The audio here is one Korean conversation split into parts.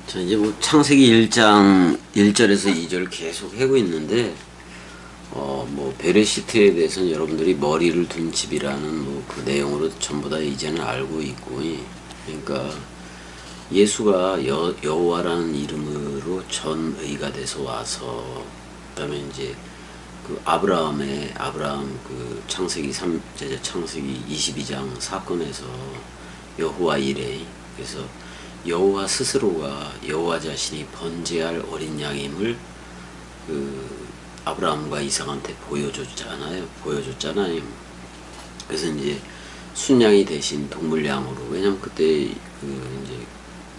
자, 이제 뭐 창세기 1장 1절에서 2절 계속 하고 있는데, 뭐, 베레시트에 대해서는 여러분들이 머리를 둔 집이라는 뭐 그 내용으로 전부 다 이제는 알고 있고, 그러니까 예수가 여호와라는 이름으로 전의가 돼서 와서, 그 다음에 이제 그 아브라함 그 창세기 22장 사건에서 여호와 이레, 그래서 여호와 스스로가 여호와 자신이 번제할 어린 양임을 그 아브라함과 이삭한테 보여줬잖아요. 그래서 이제 순양이 대신 동물양으로, 왜냐면 그때 그 이제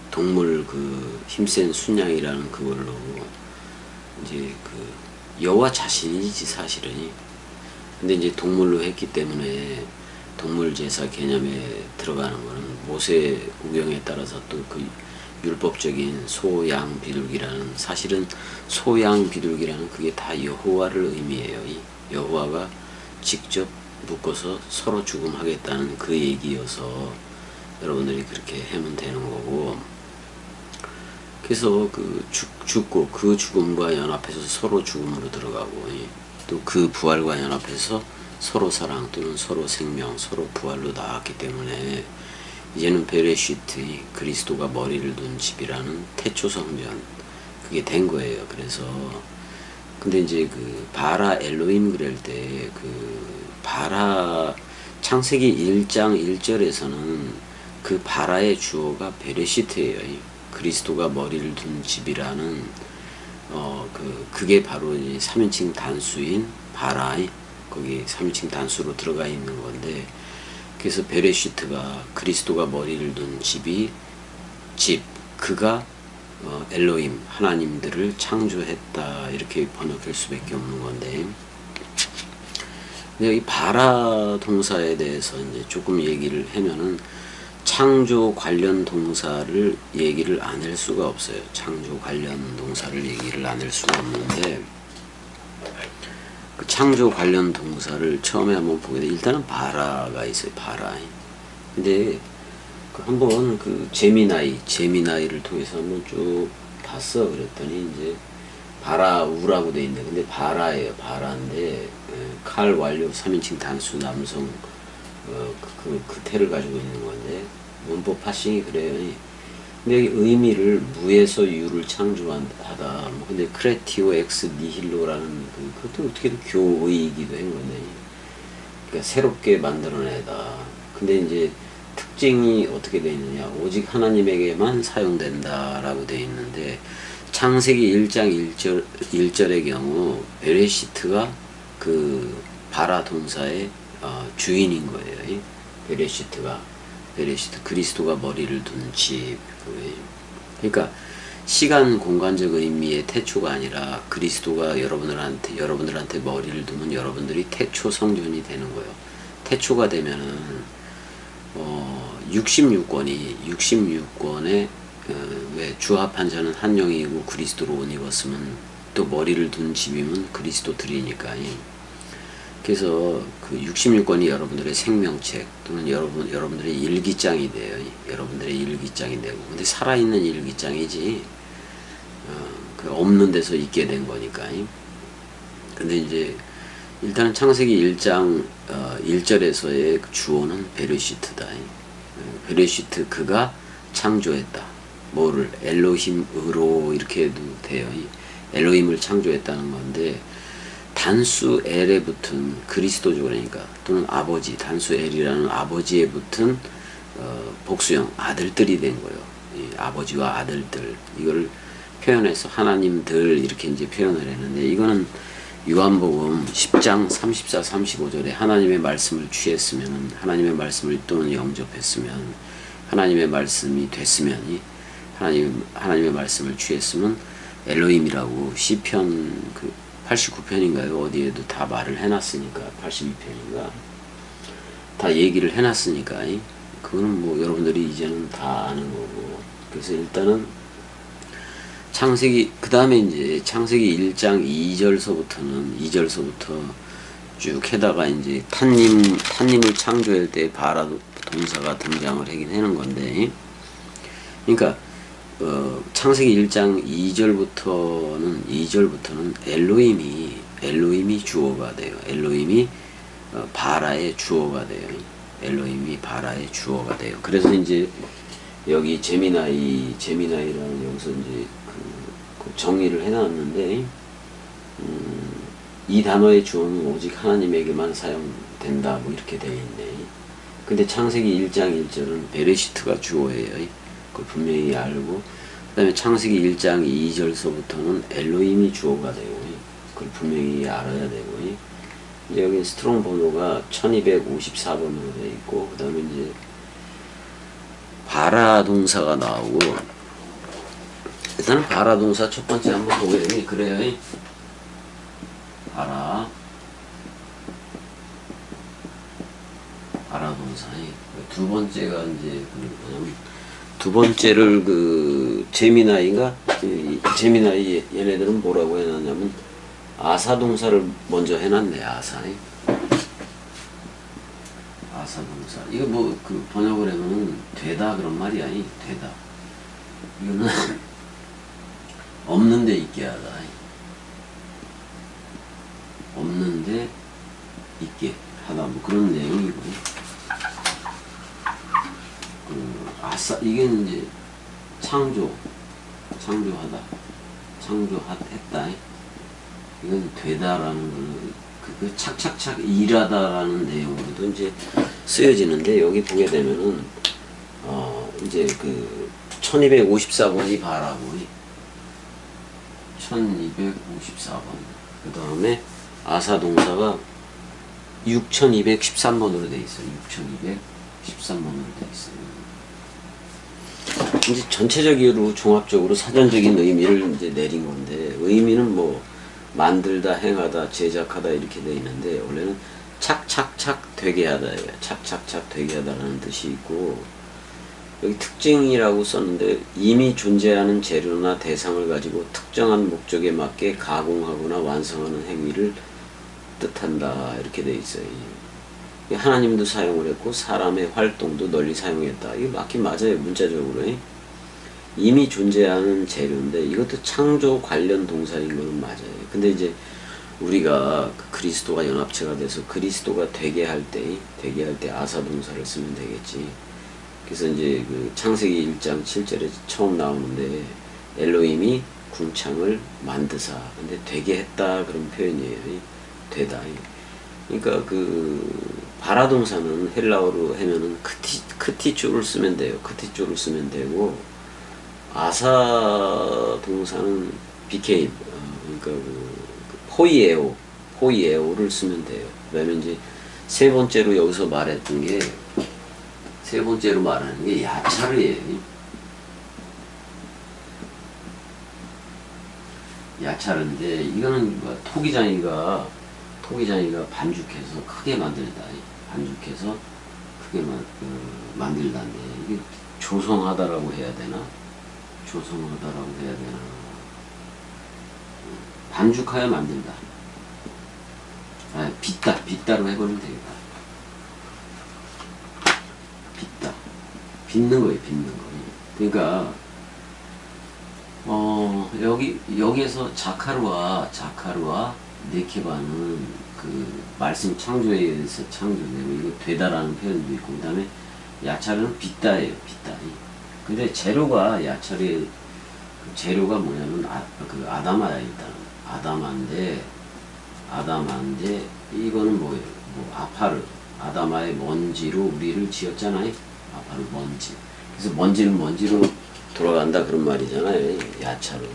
동물 그 힘센 순양이라는 그걸로 이제 그 여호와 자신이지 사실은. 근데 이제 동물로 했기 때문에 동물 제사 개념에 들어가는 거는 모세 우경에 따라서 또 그 율법적인 소양 비둘기라는, 사실은 소양 비둘기라는 그게 다 여호와를 의미해요. 이 여호와가 직접 묶어서 서로 죽음하겠다는 그 얘기여서 여러분들이 그렇게 하면 되는 거고, 그래서 그 죽고 그 죽음과 연합해서 서로 죽음으로 들어가고, 또 그 부활과 연합해서 서로 사랑 또는 서로 생명, 서로 부활로 나왔기 때문에 이제는 베레시트, 그리스도가 머리를 둔 집이라는 태초 성전, 그게 된 거예요. 그래서 근데 이제 그 바라 엘로힘 그럴 때 그 바라 창세기 1장 1절에서는 그 바라의 주어가 베레시트예요. 그리스도가 머리를 둔 집이라는 그게 바로 이 3인칭 단수인 바라의, 거기 3인칭 단수로 들어가 있는 건데, 그래서 베레시트가 그리스도가 머리를 둔 집이 그가 엘로힘 하나님들을 창조했다, 이렇게 번역할 수밖에 없는 건데, 근데 이 바라 동사에 대해서 이제 조금 얘기를 하면은 창조 관련 동사를 얘기를 안 할 수가 없어요. 창조 관련 동사를 얘기를 안 할 수가 없는데, 그 창조 관련 동사를 처음에 한번 보게 돼. 일단은 바라가 있어요. 바라. 근데 그 한번 그 제미나이를 통해서 한번 쭉 봤어. 그랬더니 이제 바라우라고 돼 있네. 근데 바라예요. 바라인데 칼 완료 3인칭 단수 남성 그 태를 가지고 있는 건데, 문법 파싱이 그래요. 근데 의미를 무에서 유를 창조하다. 뭐 근데 크레티오 엑스 니힐로라는 그것도 어떻게든 교의이기도 한 건데, 그러니까 새롭게 만들어내다. 근데 이제 특징이 어떻게 되어 있느냐, 오직 하나님에게만 사용된다라고 되어 있는데, 창세기 1장 1절의 경우 베레시트가 그 바라 동사의 주인인 거예요. 베레시트 그리스도가 머리를 둔 집. 그러니까 시간 공간적 의미의 태초가 아니라 그리스도가 여러분들한테 머리를 두면 여러분들이 태초 성전이 되는 거예요. 태초가 되면은 66권에 왜 주합한 자는 한 영이고 그리스도로 옷 입었으면 또 머리를 둔 집이면 그리스도들이니까. 그래서 그 66권이 여러분들의 생명책 또는 여러분들의 일기장이 돼요. 여러분들의 일기장이 되고, 근데 살아있는 일기장이지 그 없는 데서 있게 된 거니까. 근데 이제 일단은 창세기 1장 1절에서의 주어는 베레시트다. 베레시트, 그가 창조했다. 뭐를? 엘로힘으로 이렇게 해도 돼요. 엘로힘을 창조했다는 건데, 단수 엘에 붙은 그리스도죠. 그러니까 또는 아버지, 단수 엘이라는 아버지에 붙은 복수형 아들들이 된 거예요. 아버지와 아들들, 이거를 표현해서 하나님들 이렇게 이제 표현을 했는데, 이거는 요한복음 10장 34, 35절에 하나님의 말씀을 취했으면, 하나님의 말씀을 또는 영접했으면, 하나님의 말씀이 됐으면, 하나님의 말씀을 취했으면 엘로힘이라고 시편 89편인가요? 어디에도 다 말을 해놨으니까, 82편인가? 다 얘기를 해놨으니까, 그거는 뭐 여러분들이 이제는 다 아는 거고. 그래서 일단은 그 다음에 이제 창세기 1장 2절서부터 쭉 해다가 이제 탄님을 창조할 때 바라 동사가 등장을 하긴 하는 건데, 그러니까 창세기 1장 2절부터는 엘로힘이 주어가 돼요. 엘로힘이 바라의 주어가 돼요. 엘로힘이 바라의 주어가 돼요. 그래서 이제 여기 제미나이라는 여기서 이제 그 정의를 해놨는데, 이 단어의 주어는 오직 하나님에게만 사용된다, 뭐 이렇게 되어 있네. 근데 창세기 1장 1절은 베레시트가 주어예요. 그걸 분명히 알고, 그 다음에 창세기 1장 2절서부터는 엘로힘이 주어가 되고, 그걸 분명히 알아야 되고, 이제 여기 스트롱 번호가 1254번으로 되어 있고, 그 다음에 이제 바라 동사가 나오고, 일단은 바라 동사 첫 번째 한번 보게 되면 그래요. 바라 동사. 두 번째가 이제 뭐냐면, 두 번째를 제미나이 얘네들은 뭐라고 해놨냐면 아사 동사를 먼저 해놨네. 아사 동사. 이거 뭐 번역을 하면은 되다 그런 말이야. 되다. 이거는 없는데 있게 하다. 없는데 있게 하다, 뭐 그런 내용이고. 이게 이제 창조하다, 창조했다. 이건 되다라는 거는 착착착 일하다라는 내용으로도 이제 쓰여지는데, 여기 보게 되면은 이제 1254번이 바라고, 1254번. 그 다음에 아사 동사가 6213번으로 돼 있어요. 6213번으로 돼 있어요. 이제 전체적으로 종합적으로 사전적인 의미를 이제 내린 건데, 의미는 뭐 만들다, 행하다, 제작하다 이렇게 돼 있는데, 원래는 착착착 되게 하다, 착착착 되게 하다라는 뜻이 있고, 여기 특징이라고 썼는데, 이미 존재하는 재료나 대상을 가지고 특정한 목적에 맞게 가공하거나 완성하는 행위를 뜻한다, 이렇게 돼 있어요. 하나님도 사용을 했고 사람의 활동도 널리 사용했다. 이게 맞긴 맞아요, 문자적으로. 이미 존재하는 재료인데 이것도 창조 관련 동사인 거는 맞아요. 근데 이제 우리가 그리스도가 연합체가 돼서 그리스도가 되게 할 때 아사 동사를 쓰면 되겠지. 그래서 이제 창세기 1장 7절에 처음 나오는데, 엘로힘이 궁창을 만드사. 근데 되게 했다 그런 표현이에요. 되다. 그러니까 바라 동사는 헬라어로 하면은 크티조를 쓰면 돼요. 크티조를 쓰면 되고, 아사 동사는 became, 그러니까 포이에오를 쓰면 돼요. 그다음에 이제 세 번째로 여기서 말했던 게, 세 번째로 말하는 게 야차르예요. 야차르인데, 이거는 토기장이가 반죽해서 크게 만들다. 반죽해서 크게 만들다인데, 이게 조성하다라고 해야 되나? 반죽하여 만들다. 빚다로 해버리면 되겠다. 빚는 거예요. 그러니까 여기에서 자카르와 네케바는 말씀 창조에 의해서 창조되고, 이거 되다라는 표현도 있고, 그 다음에 야차르는 빚다예요. 근데 야차르의 재료가 뭐냐면 아담아야. 일단 아담아인데 이거는 뭐예요? 아담아의 먼지로 우리를 지었잖아요. 아파르 먼지. 그래서 먼지는 먼지로 돌아간다 그런 말이잖아요. 야차르는.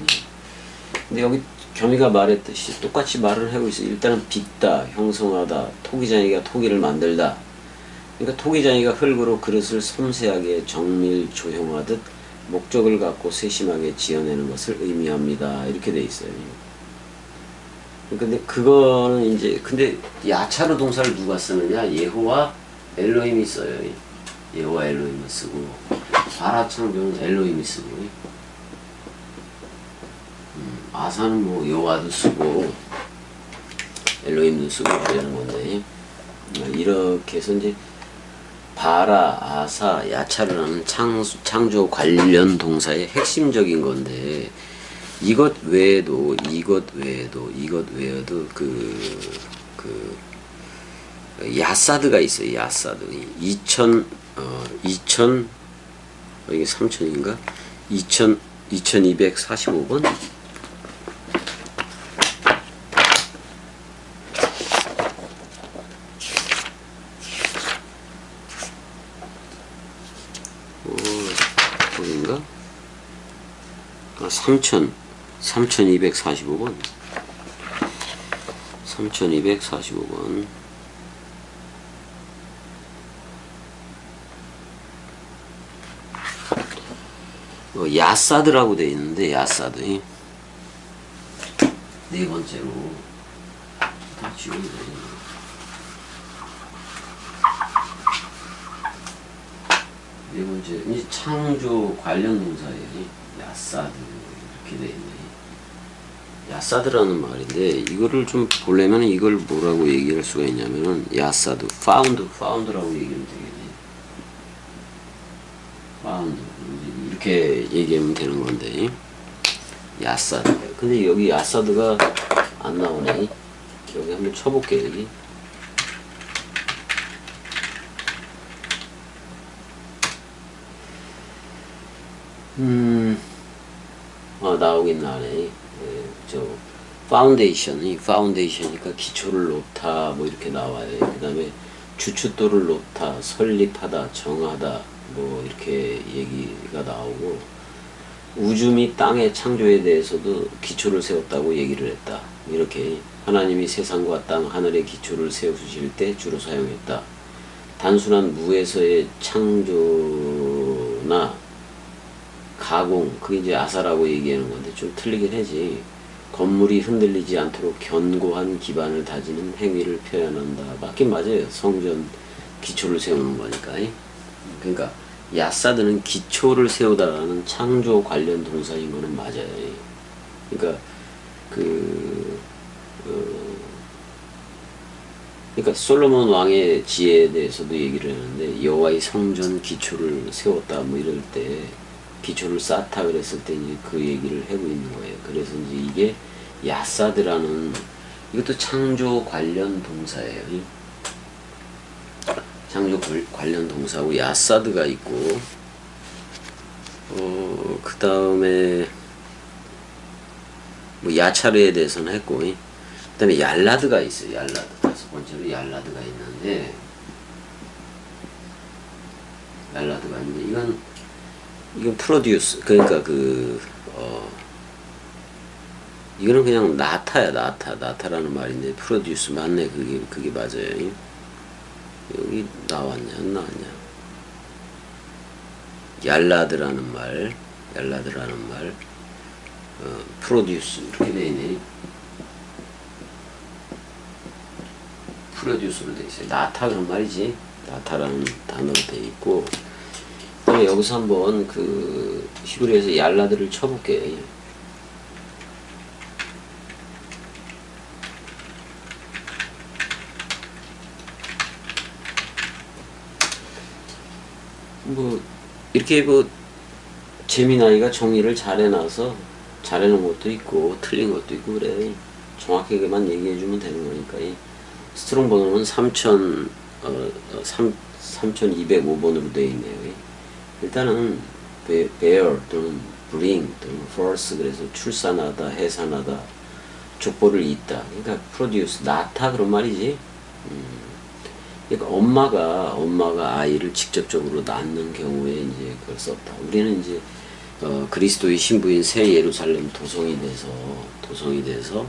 근데 여기 겸이가 말했듯이 똑같이 말을 하고 있어요. 일단은 빚다, 형성하다, 토기장이가 토기를 만들다. 그러니까 토기장이가 흙으로 그릇을 섬세하게 정밀 조형하듯 목적을 갖고 세심하게 지어내는 것을 의미합니다. 이렇게 돼 있어요. 근데 그거는 이제, 근데 야차르 동사를 누가 쓰느냐? 예호와 엘로힘이 써요. 예호와 엘로힘을 쓰고, 바라 창조는 엘로힘이 쓰고, 아사는 뭐 여호와도 쓰고 엘로힘도 쓰고 그러는 건데, 이렇게 해서 이제 바라, 아사, 야차르라는 창조 관련 동사의 핵심적인 건데 이것 외에도 야사드가 있어요. 야사드. 2000 이게 3000인가? 2245번? 거긴가? 3245번. 3245번. 야사드라고 되어 있는데, 야사드. 네 번째로. 다 지우면 되겠네. 네 번째, 이 창조 관련 동사예요. 야사드. 이렇게 되어 있네. 야사드라는 말인데, 이거를 좀 보려면 이걸 뭐라고 얘기할 수가 있냐면은, 야사드, found라고 얘기하면 되겠네. found. 이렇게 얘기하면 되는 건데, 야사드. 근데 여기 야사드가 안 나오네. 여기 한번 쳐볼게요, 여기. 나오긴 나네. 파운데이션이니까 기초를 놓다, 뭐 이렇게 나와요. 그 다음에 주춧돌을 놓다, 설립하다, 정하다, 뭐 이렇게 얘기가 나오고, 우주 및 땅의 창조에 대해서도 기초를 세웠다고 얘기를 했다. 이렇게 하나님이 세상과 땅, 하늘의 기초를 세우실 때 주로 사용했다. 단순한 무에서의 창조나 가공, 그게 이제 아사라고 얘기하는 건데 좀 틀리긴 하지. 건물이 흔들리지 않도록 견고한 기반을 다지는 행위를 표현한다. 맞긴 맞아요. 성전 기초를 세우는 거니까. 그러니까 야사드는 기초를 세우다라는 창조 관련 동사인 거는 맞아요. 그러니까 그러니까 솔로몬 왕의 지혜에 대해서도 얘기를 했는데, 여호와의 성전 기초를 세웠다 뭐 이럴 때 기초를 쌓다 그랬을 때 이제 그 얘기를 하고 있는 거예요. 그래서 이제 이게 야사드라는, 이것도 창조 관련 동사예요. 창조 관련 동사고 야사드가 있고, 그 다음에 뭐 야차르에 대해서는 했고, 그 다음에 얄라드가 있어요. 얄라드. 다섯 번째로 얄라드가 있는데, 이건 프로듀스, 그러니까 이거는 그냥 나타야. 나타라는 말인데 프로듀스 맞네. 그게 맞아요. 여기 나왔냐 안 나왔냐? 얄라드라는 말, 프로듀스 이렇게 돼 있네. 프로듀스로 돼 있어요. 나타 그런 말이지. 나타라는 단어로 돼 있고. 그다음에 여기서 한번 히브리에서 얄라드를 쳐볼게요. 뭐 이렇게 재미나이가 정의를 잘해놔서 잘해놓은 것도 있고 틀린 것도 있고 그래. 정확하게만 얘기해주면 되는 거니까. 스트롱 번호는 3205번으로 되어 있네요. 일단은 bear 또는 bring 또는 force, 그래서 출산하다, 해산하다, 족보를 잇다. 그러니까 produce, 낳다 그런 말이지. 그러니까 엄마가 아이를 직접적으로 낳는 경우에 이제 그걸 썼다. 우리는 이제 그리스도의 신부인 새 예루살렘 도성이 돼서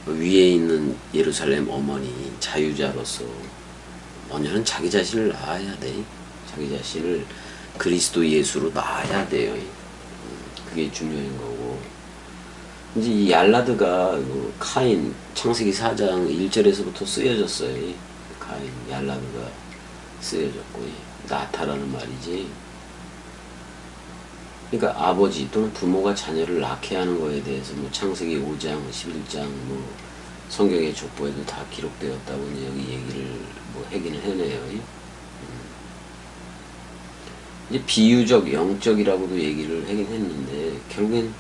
위에 있는 예루살렘 어머니 자유자로서 먼저는 자기 자신을 낳아야 돼. 자기 자신을 그리스도 예수로 낳아야 돼요. 그게 중요한 거고. 이제 이 얄라드가 카인 창세기 4장 1절에서부터 쓰여졌어요. 카인 얄라드가 쓰여졌고, 나타라는 말이지. 그러니까 아버지 또는 부모가 자녀를 낳게 하는 거에 대해서 뭐 창세기 5장, 11장 뭐 성경의 족보에도 다 기록되었다고 여기 얘기를 뭐 하기는 해내요. 이제 비유적, 영적이라고도 얘기를 하긴 했는데, 결국엔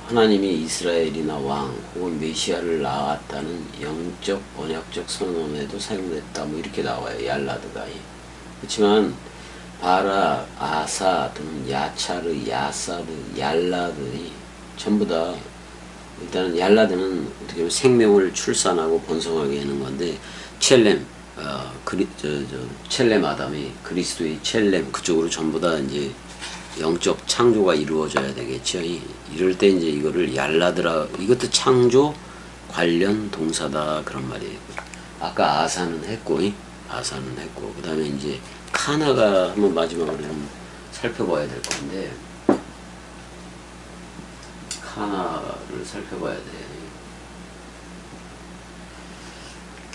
하나님이 이스라엘이나 왕 혹은 메시아를 낳았다는 영적 언약적 선언에도 사용됐다 뭐 이렇게 나와요. 얄라드가. 그렇지만 바라, 아사 또는 야차르, 야사드, 얄라드 전부 다 일단은 얄라드는 어떻게 보면 생명을 출산하고 번성하게 하는 건데 첼렘 첼렘 아담이 그리스도의 첼렘 그쪽으로 전부 다 이제 영적 창조가 이루어져야 되겠죠. 이럴 때 이제 이거를 얄라드라 이것도 창조 관련 동사다 그런 말이에요. 아까 아사는 했고 그 다음에 이제 카나가 한번 마지막으로 좀 살펴봐야 될 건데 카나를 살펴봐야 돼.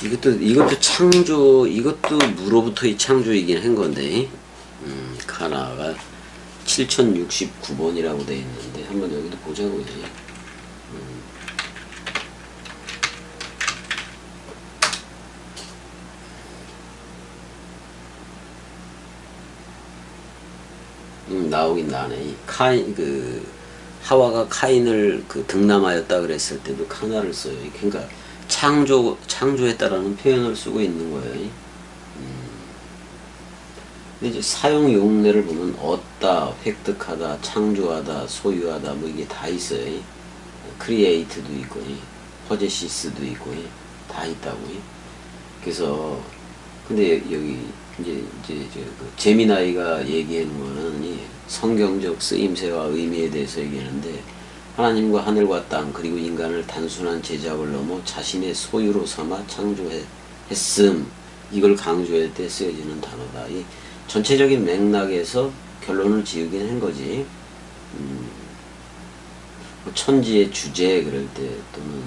이것도 창조, 이것도 무로부터의 창조이긴 한 건데, 카나가 7069번이라고 되어 있는데, 한번 여기도 보자고요. 나오긴 나네. 하와가 카인을 등남하였다 그랬을 때도 카나를 써요. 그러니까, 창조했다라는 표현을 쓰고 있는 거예요. 근데 이제 사용 용례를 보면 얻다, 획득하다, 창조하다, 소유하다 뭐 이게 다 있어요. 크리에이트도 있고, 퍼제시스도 있고, 다 있다고. 그래서 근데 여기 이제 제미나이가 얘기하는 거는 성경적 쓰임새와 의미에 대해서 얘기하는데. 하나님과 하늘과 땅 그리고 인간을 단순한 제작을 넘어 자신의 소유로 삼아 창조했음 이걸 강조할 때 쓰여지는 단어다. 이 전체적인 맥락에서 결론을 지으긴 한 거지. 천지의 주제 그럴 때 또는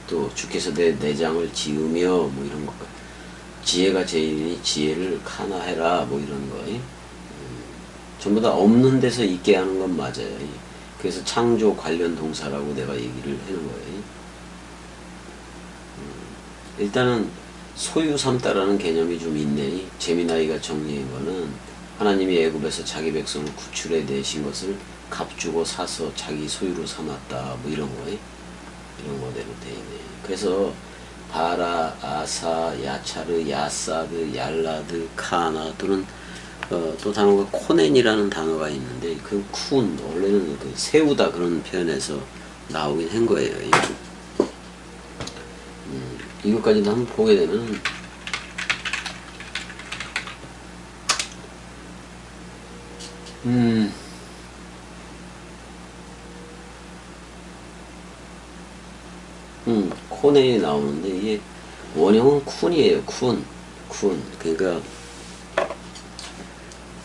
또 주께서 내 내장을 지으며 뭐 이런 거 지혜가 제일이니 지혜를 카나해라 뭐 이런 거 전부 다 없는 데서 있게 하는 건 맞아요. 그래서 창조 관련 동사라고 내가 얘기를 하는 거예요. 일단은 소유 삼다라는 개념이 좀 있네. 제미나이가 정리한 거는 하나님이 애굽에서 자기 백성을 구출해 내신 것을 값주고 사서 자기 소유로 삼았다 뭐 이런 거예요. 이런 거대로 돼 있네. 그래서 바라, 아사, 야차르, 야사드, 얄라드, 카나 또는 또 단어가 코넨이라는 단어가 있는데 그 쿤 원래는 세우다 그런 표현에서 나오긴 한 거예요. 이것까지도 한번 보게 되면 코넨이 나오는데 이게 원형은 쿤이에요. 쿤 그러니까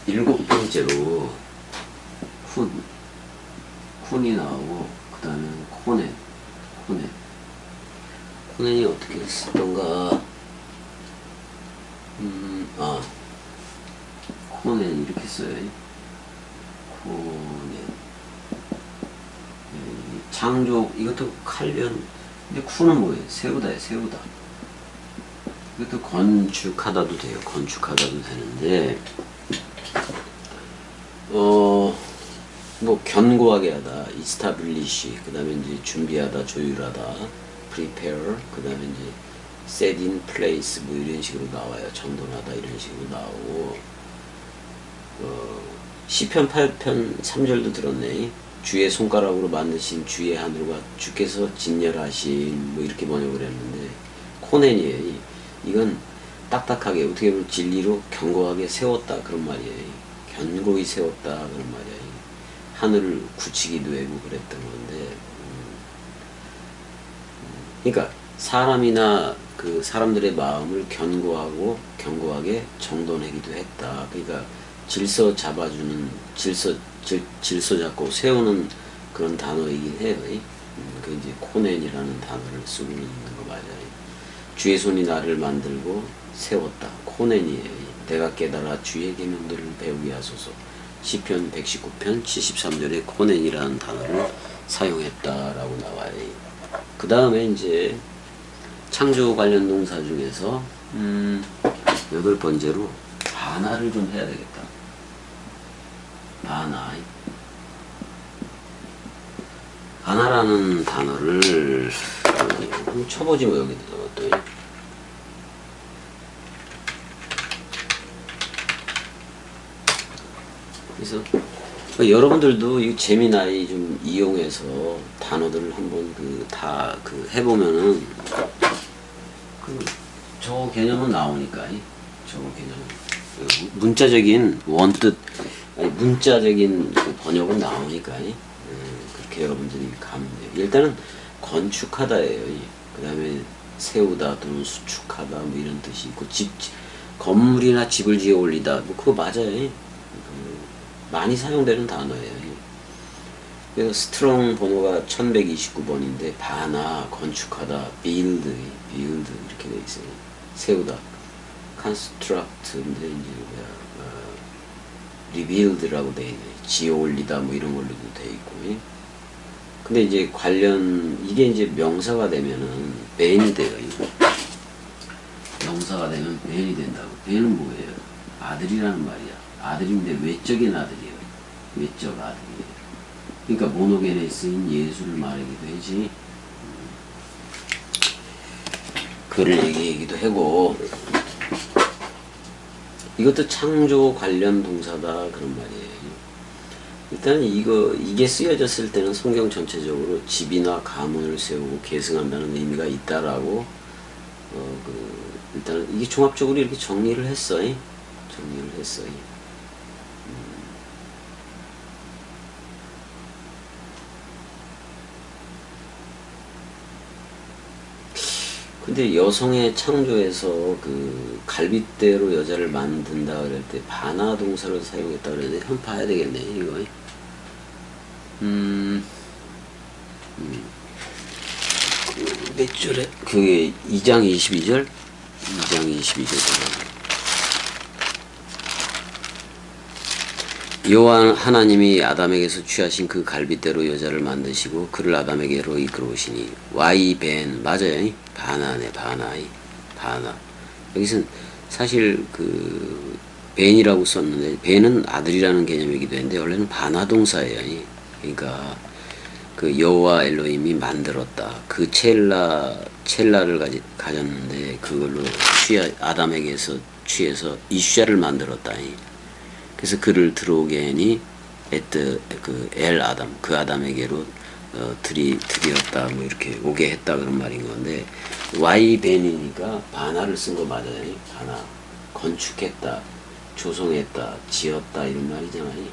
7번째로 쿤이 나오고 그 다음에 코넨이 어떻게 쓰던가 코넨 이렇게 써요. 코넨 창조 이것도 칼련 근데 쿤은 뭐예요? 세우다예요. 세우다 이것도 건축하다도 돼요. 건축하다도 되는데 뭐 견고하게 하다, establish, 그 다음에 이제 준비하다, 조율하다, prepare, 그 다음에 이제 set in place, 뭐 이런 식으로 나와요. 정돈하다 이런 식으로 나오고 시편 8편 3절도 들었네. 주의 손가락으로 만드신 주의 하늘과 주께서 진열하신 뭐 이렇게 번역을 했는데 코넨이에요. 이건 딱딱하게 어떻게 보면 진리로 견고하게 세웠다 그런 말이에요. 견고히 세웠다 그런 말이에요. 하늘을 굳히기도 하고 그랬던 건데 그러니까 사람이나 그 사람들의 마음을 견고하게 정돈하기도 했다. 그러니까 질서 잡아주는 질서 잡고 세우는 그런 단어이긴 해요. 그 이제 코넨이라는 단어를 쓰고 있는 거 맞아요. 주의 손이 나를 만들고 세웠다. 코넨이에요. 내가 깨달아 주의 계명들을 배우게 하소서. 시편 119편 73절에 코넨이라는 단어를 사용했다라고 나와요. 그 다음에 이제 창조 관련 동사 중에서 8번째로 반화를 좀 해야 되겠다. 바나. 바나라는 단어를 한번 쳐보지 뭐 여기다 또. 그래서 여러분들도 이 제미나이 좀 이용해서 단어들을 한번 다 해보면은 저 개념은 나오니까 저 개념은 문자적인 원뜻 아니 문자적인 번역은 나오니까 그렇게 여러분들이 가면 돼요. 일단은 건축하다예요. 그 다음에 세우다 또는 수축하다 뭐 이런 뜻이 있고 건물이나 집을 지어 올리다 뭐 그거 맞아요. 많이 사용되는 단어예요. 그래서 스트롱 번호가 1129번인데 바나, 건축하다, build 이렇게 돼 있어요. 세우다, construct인데 이제 rebuild라고 돼 있네. 지어 올리다 뭐 이런 걸로도 돼 있고. 근데 이제 이게 이제 명사가 되면은 ben이 돼요. 명사가 되면 ben이 된다고. ben은 뭐예요? 아들이라는 말이야. 아들인데 외적인 아들이에요. 외적 아들이에요. 그러니까 모노게네스인 예수를 말하기도 하지. 그를 얘기하기도 하고. 이것도 창조 관련 동사다 그런 말이에요. 일단 이게 쓰여졌을 때는 성경 전체적으로 집이나 가문을 세우고 계승한다는 의미가 있다라고 일단 이게 종합적으로 이렇게 정리를 했어요. 근데 여성의 창조에서 갈빗대로 여자를 만든다 그럴 때 바나 동사를 사용했다 그랬는데 한번 봐야 되겠네 이거. 몇 절에? 그게 2장 22절? 2장 22절. 여호와 하나님이 아담에게서 취하신 그 갈빗대로 여자를 만드시고 그를 아담에게로 이끌어오시니 와이벤 맞아요. 바나네 바나. 여기서는 사실 벤이라고 썼는데 벤은 아들이라는 개념이기도 했는데 원래는 바나 동사예요. 그러니까 여호와 엘로힘이 만들었다. 그 첼라를 가졌는데 그걸로 아담에게서 취해서 이슈자를 만들었다. 그래서 그를 들어오게 하니 엘 아담 그 아담에게로 들이었다 뭐 이렇게 오게 했다 그런 말인 건데 와이벤이니까 바나를 쓴 거 맞아요. 바나 건축했다, 조성했다, 지었다 이런 말이잖아요.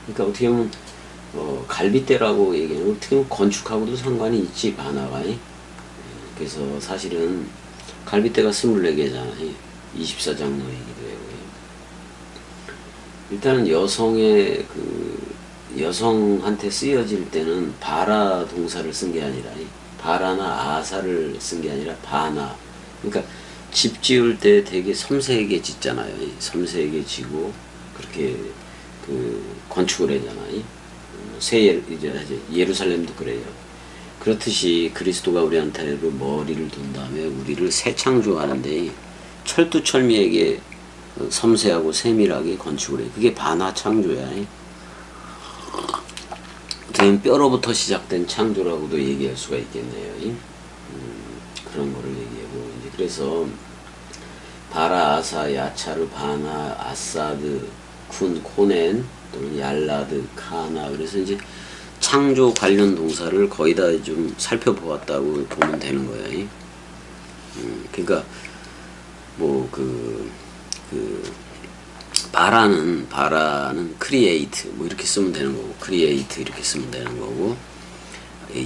그러니까 어떻게 보면 갈빗대라고 얘기하면 어떻게 보면 건축하고도 상관이 있지 바나가. 그래서 사실은 갈빗대가 24개잖아요. 24장로이기도 하고. 일단은 여성한테 쓰여질 때는 바라 동사를 쓴 게 아니라 바라나 아사를 쓴 게 아니라 바나. 그러니까 집 지을 때 되게 섬세하게 짓잖아요. 섬세하게 지고 그렇게 건축을 하잖아요. 이제 예루살렘도 그래요. 그렇듯이 그리스도가 우리한테로 머리를 둔 다음에 우리를 새 창조하는데 철두철미하게 섬세하고 세밀하게 건축을 해. 그게 바나 창조야. 어떻게 뼈로부터 시작된 창조라고도 얘기할 수가 있겠네요. 그런 거를 얘기하고 이제 그래서 바라, 아사, 야차르, 바나, 아사드, 쿤, 코넨 또는 얄라드, 카나. 그래서 이제 창조 관련 동사를 거의 다 좀 살펴보았다고 보면 되는 거예요. 그러니까 바라는 create 뭐 이렇게 쓰면 되는 거고 create 이렇게 쓰면 되는 거고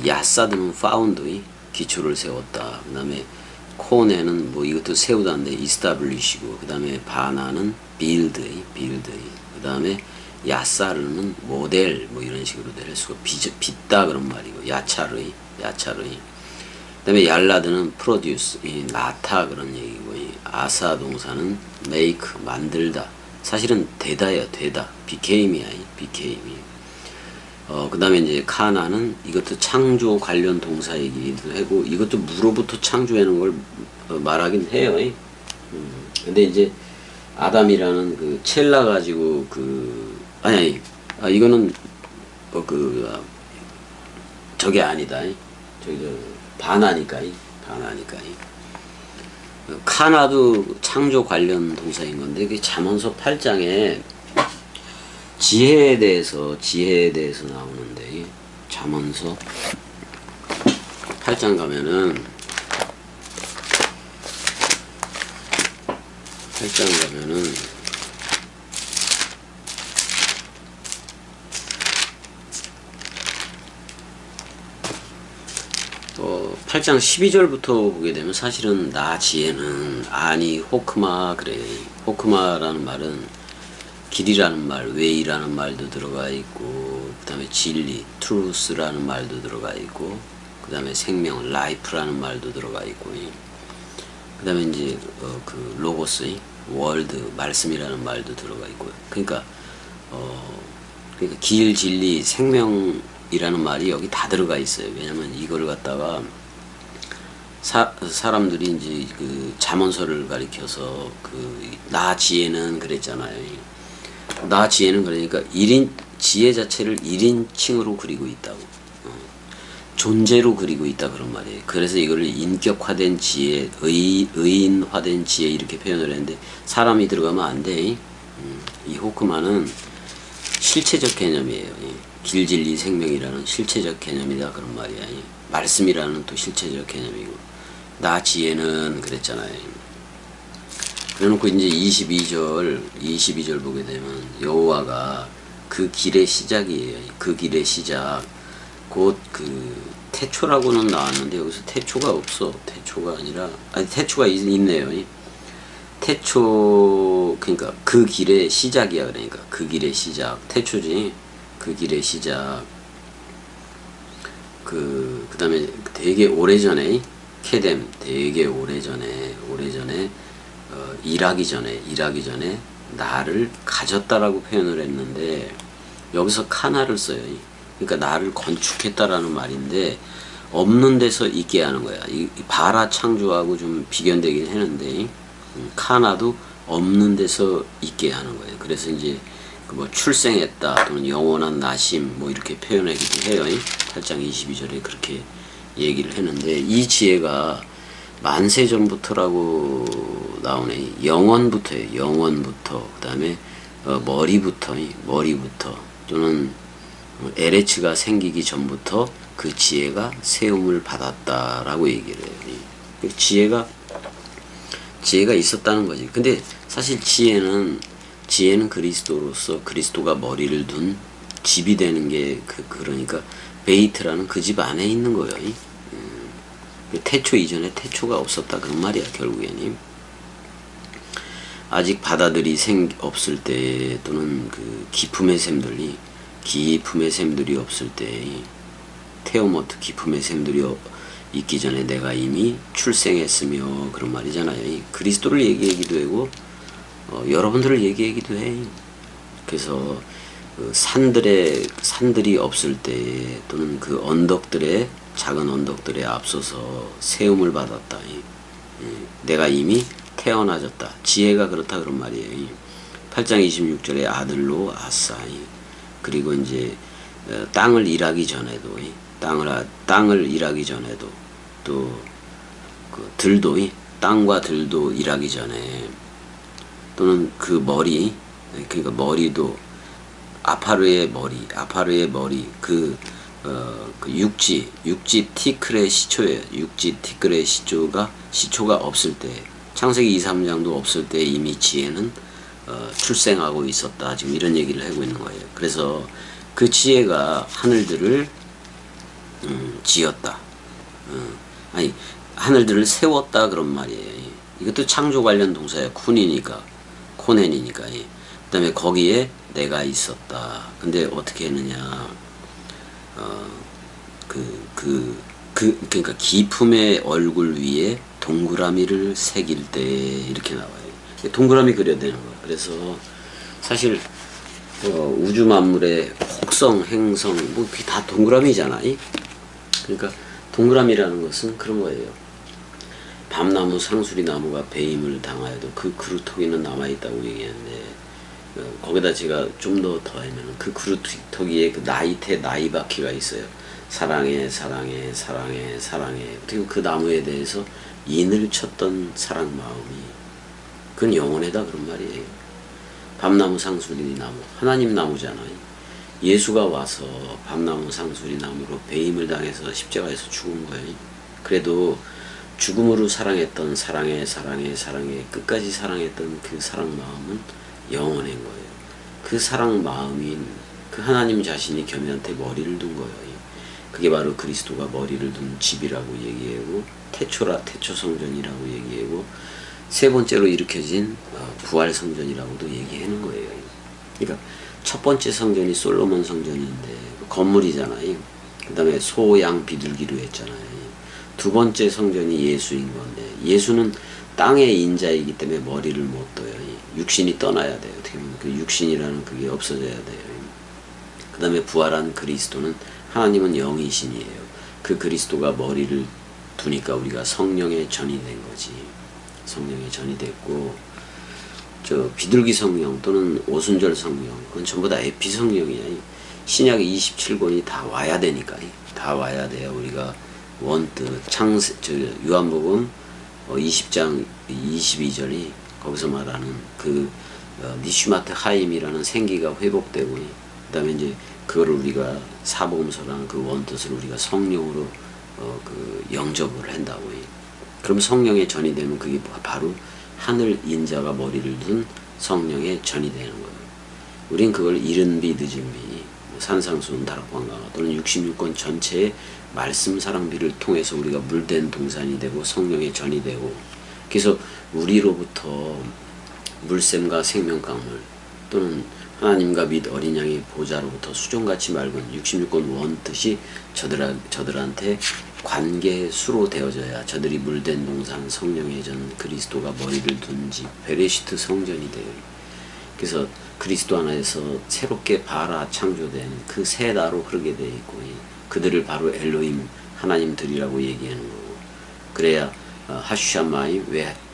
야사드는 found 기초를 세웠다. 그 다음에 코네는 뭐 이것도 세우다인데 establish고 그 다음에 바나는 build 그 다음에 야사르는 모델 뭐 이런 식으로 될 수가 빚다 그런 말이고 야차르이 그 다음에 얄라드는 produce 낳다 그런 얘기고 아사 동사는 make 만들다 사실은 되다야 되다 became이야 became. 그 다음에 이제 카나는 이것도 창조 관련 동사 얘기도 하고 이것도 무로부터 창조하는 걸 말하긴 해요. 근데 이제 아담이라는 첼라 가지고 아니 이거는 저게 아니다. 저기 반하니까. 카나도 창조 관련 동사인 건데 그 잠언서 8장에 지혜에 대해서 나오는데 잠언서 8장 가면은 8장 12절부터 보게 되면 사실은 나 지혜는 아니 호크마 그래. 호크마라는 말은 길이라는 말, 웨이라는 말도 들어가 있고, 그 다음에 진리, 트루스라는 말도 들어가 있고, 그 다음에 생명, 라이프라는 말도 들어가 있고, 그 다음에 이제 그 로고스, 월드, 말씀이라는 말도 들어가 있고요. 그러니까 길, 진리, 생명이라는 말이 여기 다 들어가 있어요. 왜냐면 이걸 갖다가 사람들이 이제 그 잠언서를 가리켜서 나 지혜는 그랬잖아요. 나 지혜는 그러니까 지혜 자체를 1인칭으로 그리고 있다고. 존재로 그리고 있다 그런 말이에요. 그래서 이거를 인격화된 지혜, 의인화된 지혜 이렇게 표현을 했는데 사람이 들어가면 안 돼. 이 호크만은 실체적 개념이에요. 길, 진리, 생명이라는 실체적 개념이다 그런 말이야. 말씀이라는 또 실체적 개념이고 나 지혜는 그랬잖아요. 그래놓고 이제 22절 보게 되면 여호와가 그 길의 시작이에요. 그 길의 시작 곧 태초라고는 나왔는데 여기서 태초가 없어. 태초가 아니라 태초가 있네요. 태초 그러니까 그 길의 시작이야. 그러니까 그 길의 시작 태초지. 그 길의 시작 그 다음에 되게 오래전에 케뎀 되게 오래전에 일하기 전에 나를 가졌다라고 표현을 했는데 여기서 카나를 써요. 그러니까 나를 건축했다라는 말인데 없는 데서 있게 하는 거야. 이 바라 창조하고 좀 비견되긴 했는데 카나도 없는 데서 있게 하는 거예요. 그래서 이제 뭐 출생했다 또는 영원한 나심 뭐 이렇게 표현하기도 해요. 8장 22절에 그렇게 얘기를 했는데 이 지혜가 만세 전부터라고 나오네. 영원부터예요. 영원부터. 그 다음에 머리부터 또는 에레츠가 생기기 전부터 그 지혜가 세움을 받았다라고 얘기를 해요. 지혜가 있었다는 거지. 근데 사실 지혜는 그리스도로서 그리스도가 머리를 둔 집이 되는 게 그러니까 베이트라는 그 집 안에 있는 거예요. 태초 이전에 태초가 없었다 그런 말이야 결국에는. 아직 바다들이 없을 때 또는 기품의 샘들이 없을 때 테오모트 기품의 샘들이 있기 전에 내가 이미 출생했으며 그런 말이잖아요. 그리스도를 얘기하기도 하고 여러분들을 얘기하기도 해. 그래서 산들이 없을 때 또는 작은 언덕들에 앞서서 세움을 받았다. 내가 이미 태어나졌다. 지혜가 그렇다 그런 말이에요. 8장 26절에 아들로 아싸. 그리고 이제 땅을 일하기 전에도 또 땅과 들도 일하기 전에 또는 그러니까 머리도 아파르의 머리 육지 티끌의 시초예요. 육지 티끌의 시초가 없을 때 창세기 2, 3장도 없을 때 이미 지혜는 출생하고 있었다. 지금 이런 얘기를 하고 있는 거예요. 그래서 그 지혜가 하늘들을 지었다. 하늘들을 세웠다 그런 말이에요. 이것도 창조 관련 동사예요. 코넨이니까. 그 다음에 거기에 내가 있었다. 근데 어떻게 했느냐. 그러니까 기품의 얼굴 위에 동그라미를 새길 때 이렇게 나와요. 동그라미 그려야 되는 거예요. 그래서 사실 우주 만물의 혹성, 행성 뭐 그게 다 동그라미잖아. 그러니까 동그라미라는 것은 그런 거예요. 밤나무, 상수리 나무가 배임을 당하여도 그 그루터기는 남아있다고 얘기하는데 거기다 제가 좀 더 더하면 그 그루터기에 그 나이테 나이바퀴가 있어요. 사랑해 사랑해 사랑해 사랑해. 그리고 그 나무에 대해서 인을 쳤던 사랑 마음이 그건 영원하다 그런 말이에요. 밤나무 상수리 나무 하나님 나무잖아요. 예수가 와서 밤나무 상수리 나무로 배임을 당해서 십자가에서 죽은 거예요. 그래도 죽음으로 사랑했던 사랑해 사랑해 사랑해 끝까지 사랑했던 그 사랑 마음은 영원한 거예요. 그 사랑 마음인 그 하나님 자신이 겸이한테 머리를 둔 거예요. 그게 바로 그리스도가 머리를 둔 집이라고 얘기하고 태초 성전이라고 얘기하고 세 번째로 일으켜진 부활 성전이라고도 얘기하는 거예요. 그러니까 첫 번째 성전이 솔로몬 성전인데 건물이잖아요. 그 다음에 소, 양, 비둘기로 했잖아요. 두 번째 성전이 예수인 건데 예수는 땅의 인자이기 때문에 머리를 못 둬요. 육신이 떠나야 돼요. 어떻게 보면 그 육신이라는 그게 없어져야 돼요. 그 다음에 부활한 그리스도는 하나님은 영이신이에요. 그 그리스도가 머리를 두니까 우리가 성령의 전이 된 거지. 성령의 전이 됐고 저 비둘기 성령 또는 오순절 성령 그건 전부 다 에피 성령이야. 신약 27권이 다 와야 되니까 다 와야 돼요. 우리가 원뜻 요한복음 20장 22절이 거기서 말하는 그 니슈마트 하임이라는 생기가 회복되고 그 다음에 이제 그거를 우리가 사복음서라는 그 원뜻을 우리가 성령으로 그 영접을 한다고. 그럼 성령의 전이 되면 그게 바로 하늘 인자가 머리를 둔 성령의 전이 되는 거예요. 우린 그걸 이른 비 늦은 비 산상수훈 다락방강화 또는 66권 전체의 말씀 사랑비를 통해서 우리가 물된 동산이 되고 성령의 전이 되고 그래서 우리로부터 물샘과 생명강물 또는 하나님과 및 어린 양의 보좌로부터 수종같이 맑은 66권 원뜻이 저들한테 관계수로 되어져야 저들이 물된 동산 성령의 전 그리스도가 머리를 둔 집 베레시트 성전이 돼요. 그래서 그리스도 안에서 새롭게 발아 창조된 그 새 나로 흐르게 되어 있고 그들을 바로 엘로힘 하나님들이라고 얘기하는 거고 그래야 하슈샤마임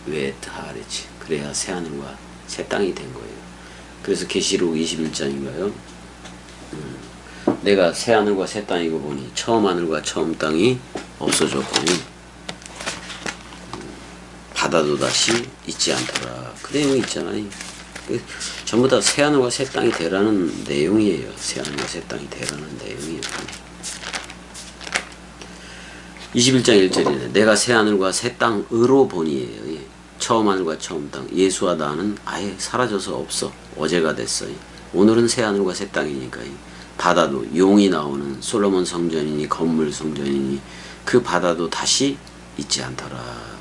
웨트하레치 그래야 새 하늘과 새 땅이 된 거예요. 그래서 계시록 21장인가요? 내가 새 하늘과 새 땅이고 보니 처음 하늘과 처음 땅이 없어졌고 바다도 다시 있지 않더라. 그 내용이 있잖아요. 전부 다 새 하늘과 새 땅이 되라는 내용이에요. 새 하늘과 새 땅이 되라는 내용이에요. 21장 1절이네. 내가 새 하늘과 새 땅으로 보니에요. 처음 하늘과 처음 땅. 예수와 나는 아예 사라져서 없어. 어제가 됐어. 오늘은 새 하늘과 새 땅이니까. 바다도 용이 나오는 솔로몬 성전이니 건물 성전이니 그 바다도 다시 있지 않더라.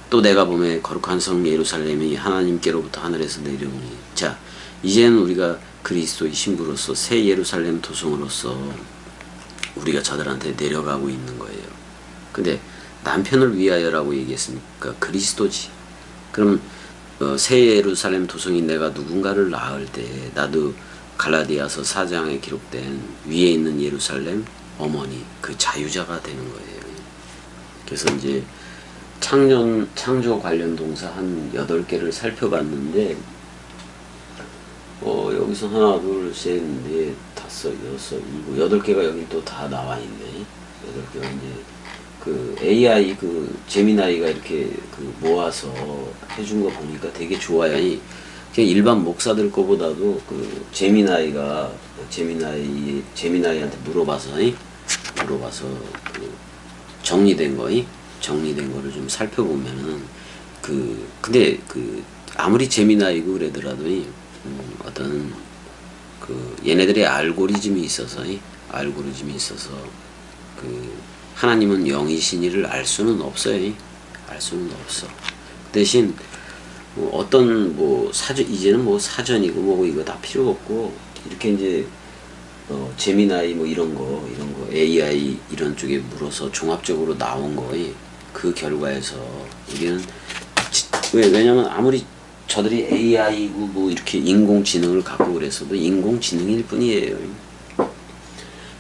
또 내가 보매 거룩한 성 예루살렘이 하나님께로부터 하늘에서 내려오니 자 이제는 우리가 그리스도의 신부로서 새 예루살렘 도성으로서 우리가 저들한테 내려가고 있는 거예요. 근데 남편을 위하여라고 얘기했으니까 그리스도지. 그럼 새 예루살렘 도성이 내가 누군가를 낳을 때 나도 갈라디아서 4장에 기록된 위에 있는 예루살렘 어머니 그 자유자가 되는 거예요. 그래서 이제 창조 관련 동사 한 8개를 살펴봤는데 여기서 하나 둘셋넷 다섯 여섯 일곱 8개가 여기 또 다 나와 있네. 8개가 이제 그 AI 그 제미나이가 이렇게 그 모아서 해준 거 보니까 되게 좋아요. 그냥 일반 목사들 거보다도 그 제미나이한테 물어봐서 그 정리된 거를 좀 살펴보면은 근데 아무리 제미나이고 그러더라도 어떤 그 얘네들의 알고리즘이 있어서 그 하나님은 영이신이를 알 수는 없어요. 알 수는 없어. 대신 어떤 이제는 사전이고 뭐고 이거 다 필요 없고 이렇게 이제 제미나이 이런 거 AI 이런 쪽에 물어서 종합적으로 나온 거에 그 결과에서 우리는 왜냐면 아무리 저들이 AI고 이렇게 인공지능을 갖고 그랬어도 인공지능일 뿐이에요.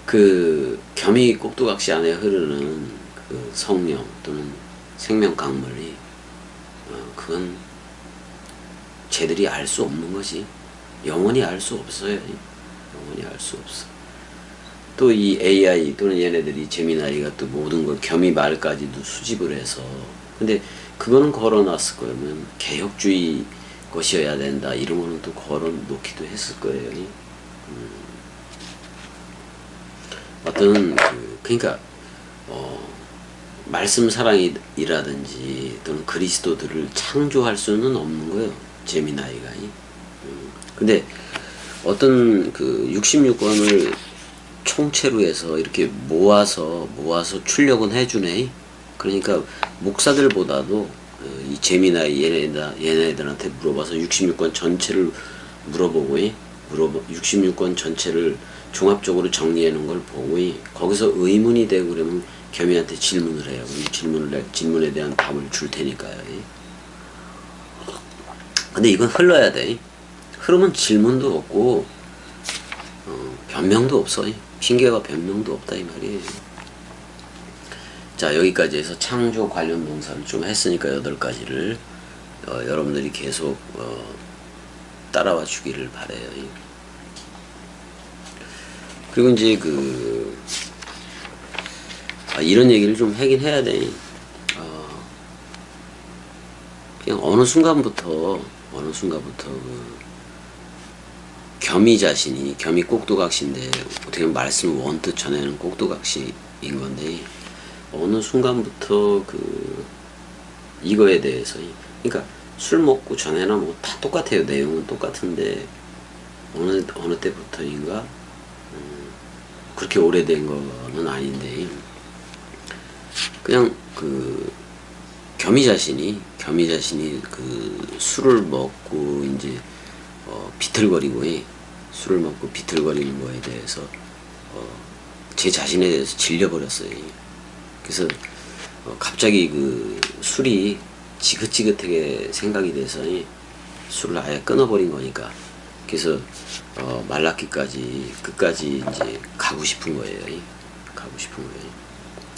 그 겸이 꼭두각시 안에 흐르는 그 성령 또는 생명 강물이 그건 쟤들이 알 수 없는 거지. 영원히 알 수 없어요. 영원히 알 수 없어. 또 이 AI 또는 얘네들이 제미나이가 또 모든 걸 겸이 말까지도 수집을 해서, 근데 그거는 걸어놨을 거면 개혁주의 것이어야 된다 이런 거는 또 걸어놓기도 했을 거예요. 어떤 그러니까 말씀 사랑이라든지 또는 그리스도들을 창조할 수는 없는 거예요, 제미나이가. 근데 어떤 그 66권을 총체로 해서 이렇게 모아서 출력은 해주네. 그러니까 목사들보다도 이 제미나이 얘네들한테 물어봐서 66권 전체를 물어보고 66권 전체를 종합적으로 정리해 놓은 걸 보고 거기서 의문이 되고 그러면 겸이한테 질문을 해요. 질문에 대한 답을 줄 테니까요. 근데 이건 흘러야 돼. 흐르면 질문도 없고 변명도 없어. 핑계와 변명도 없다 이 말이에요. 자, 여기까지 해서 창조 관련 동사를 좀 했으니까 8가지를 여러분들이 계속 따라와 주기를 바래요. 그리고 이제 이런 얘기를 좀 하긴 해야 돼. 그냥 어느 순간부터 겸이 자신이, 겸이 꼭두각시인데 어떻게 보면 말씀을 원뜻 전하는 꼭두각시인 건데, 어느 순간부터 이거에 대해서, 그러니까 술 먹고 전에나 뭐 다 똑같아요. 내용은 똑같은데 어느 때부터인가 그렇게 오래된 거는 아닌데, 그냥 겸이 자신이 술을 먹고 이제 비틀거리고 술을 먹고 비틀거리는 거에 대해서 제 자신에 대해서 질려버렸어요. 그래서 갑자기 술이 지긋지긋하게 생각이 돼서 술을 아예 끊어버린 거니까, 그래서 말라기까지 끝까지 이제 가고 싶은 거예요.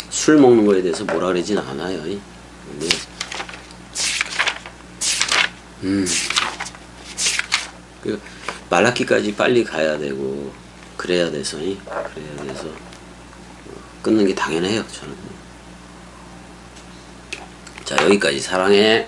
술 먹는 거에 대해서 뭐라 그러진 않아요. 근데 말라기까지 빨리 가야 되고 그래야 돼서 끊는 게 당연해요, 저는. 자, 여기까지. 사랑해.